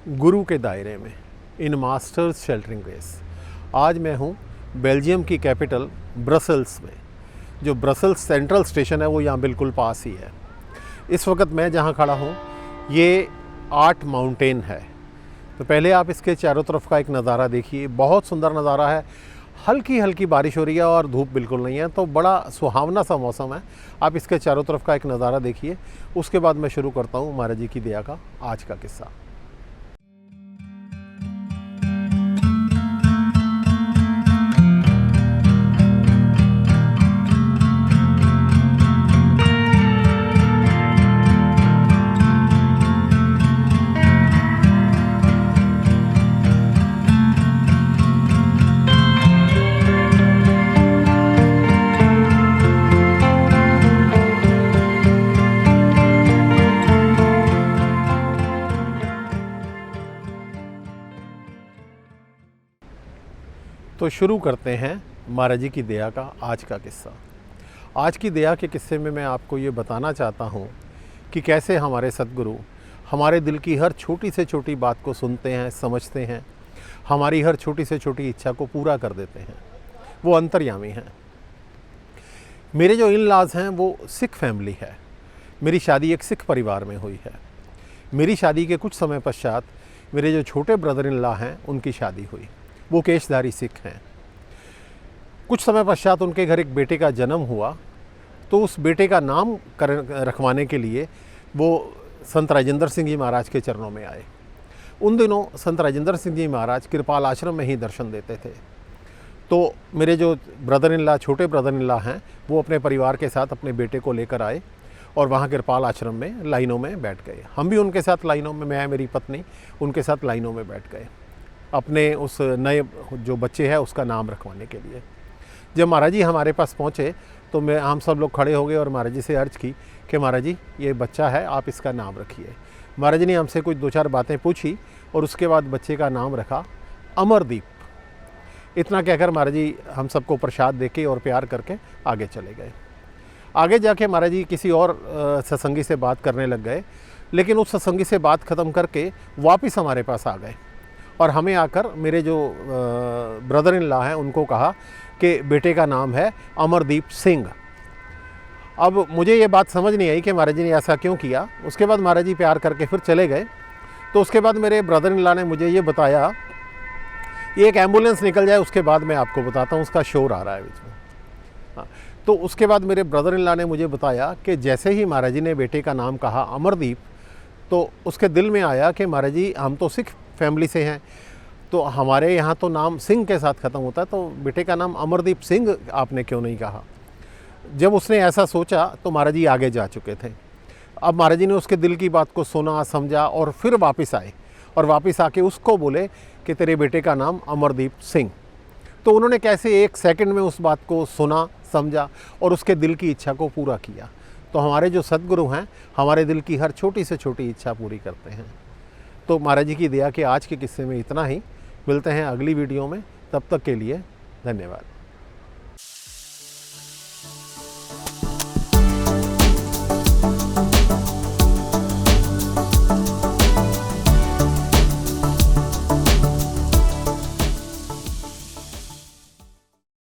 गुरु के दायरे में इन मास्टर्स शेल्टरिंग प्लेस। आज मैं हूँ बेल्जियम की कैपिटल ब्रसल्स में। जो ब्रसल्स सेंट्रल स्टेशन है वो यहाँ बिल्कुल पास ही है। इस वक्त मैं जहाँ खड़ा हूँ ये आर्ट माउंटेन है। तो पहले आप इसके चारों तरफ का एक नज़ारा देखिए, बहुत सुंदर नज़ारा है। हल्की हल्की बारिश हो रही है और धूप बिल्कुल नहीं है, तो बड़ा सुहावना सा मौसम है। आप इसके चारों तरफ का एक नज़ारा देखिए, उसके बाद मैं शुरू करता हूँ महाराज जी की दया का आज का किस्सा। तो शुरू करते हैं महाराज जी की दया का आज का किस्सा। आज की दया के किस्से में मैं आपको ये बताना चाहता हूँ कि कैसे हमारे सद्गुरु हमारे दिल की हर छोटी से छोटी बात को सुनते हैं, समझते हैं, हमारी हर छोटी से छोटी इच्छा को पूरा कर देते हैं। वो अंतर्यामी हैं। मेरे जो इन-लॉज़ हैं वो सिख फैमिली है। मेरी शादी एक सिख परिवार में हुई है। मेरी शादी के कुछ समय पश्चात मेरे जो छोटे ब्रदर इन-लॉ हैं उनकी शादी हुई। वो केशधारी सिख हैं। कुछ समय पश्चात उनके घर एक बेटे का जन्म हुआ, तो उस बेटे का नाम रखवाने के लिए वो संत राजेंद्र सिंह जी महाराज के चरणों में आए। उन दिनों संत राजेंद्र सिंह जी महाराज कृपाल आश्रम में ही दर्शन देते थे। तो मेरे जो ब्रदर इन लॉ, छोटे ब्रदर इन लॉ हैं, वो अपने परिवार के साथ अपने बेटे को लेकर आए और वहाँ कृपाल आश्रम में लाइनों में बैठ गए। हम भी उनके साथ लाइनों में, मैं मेरी पत्नी उनके साथ लाइनों में बैठ गए अपने उस नए जो बच्चे है उसका नाम रखवाने के लिए। जब महाराज जी हमारे पास पहुँचे तो हम सब लोग खड़े हो गए और महाराज जी से अर्ज़ की कि महाराज जी ये बच्चा है, आप इसका नाम रखिए। महाराज जी ने हमसे कुछ दो चार बातें पूछी और उसके बाद बच्चे का नाम रखा अमरदीप। इतना कहकर महाराज जी हम सबको प्रसाद देके और प्यार करके आगे चले गए। आगे जाके महाराज जी किसी और सत्संगी से बात करने लग गए, लेकिन उस सत्संगी से बात ख़त्म करके वापस हमारे पास आ गए और हमें आकर मेरे जो ब्रदर इन लॉ हैं उनको कहा कि बेटे का नाम है अमरदीप सिंह। अब मुझे ये बात समझ नहीं आई कि महाराज जी ने ऐसा क्यों किया। उसके बाद महाराज जी प्यार करके फिर चले गए। तो उसके बाद मेरे ब्रदर इन लॉ ने मुझे ये बताया, ये एक एम्बुलेंस निकल जाए उसके बाद मैं आपको बताता हूँ, उसका शोर आ रहा है बीच में। हाँ, तो उसके बाद मेरे ब्रदर इन लॉ ने मुझे बताया कि जैसे ही महाराज जी ने बेटे का नाम कहा अमरदीप, तो उसके दिल में आया कि महाराज जी हम तो सिख फैमिली से हैं, तो हमारे यहाँ तो नाम सिंह के साथ ख़त्म होता है, तो बेटे का नाम अमरदीप सिंह आपने क्यों नहीं कहा। जब उसने ऐसा सोचा तो महाराज जी आगे जा चुके थे। अब महाराज जी ने उसके दिल की बात को सुना, समझा और फिर वापस आए और वापस आके उसको बोले कि तेरे बेटे का नाम अमरदीप सिंह। तो उन्होंने कैसे एक सेकंड में उस बात को सुना, समझा और उसके दिल की इच्छा को पूरा किया। तो हमारे जो सद्गुरु हैं हमारे दिल की हर छोटी से छोटी इच्छा पूरी करते हैं। तो महाराज जी की दया के आज के किस्से में इतना ही। मिलते हैं अगली वीडियो में, तब तक के लिए धन्यवाद।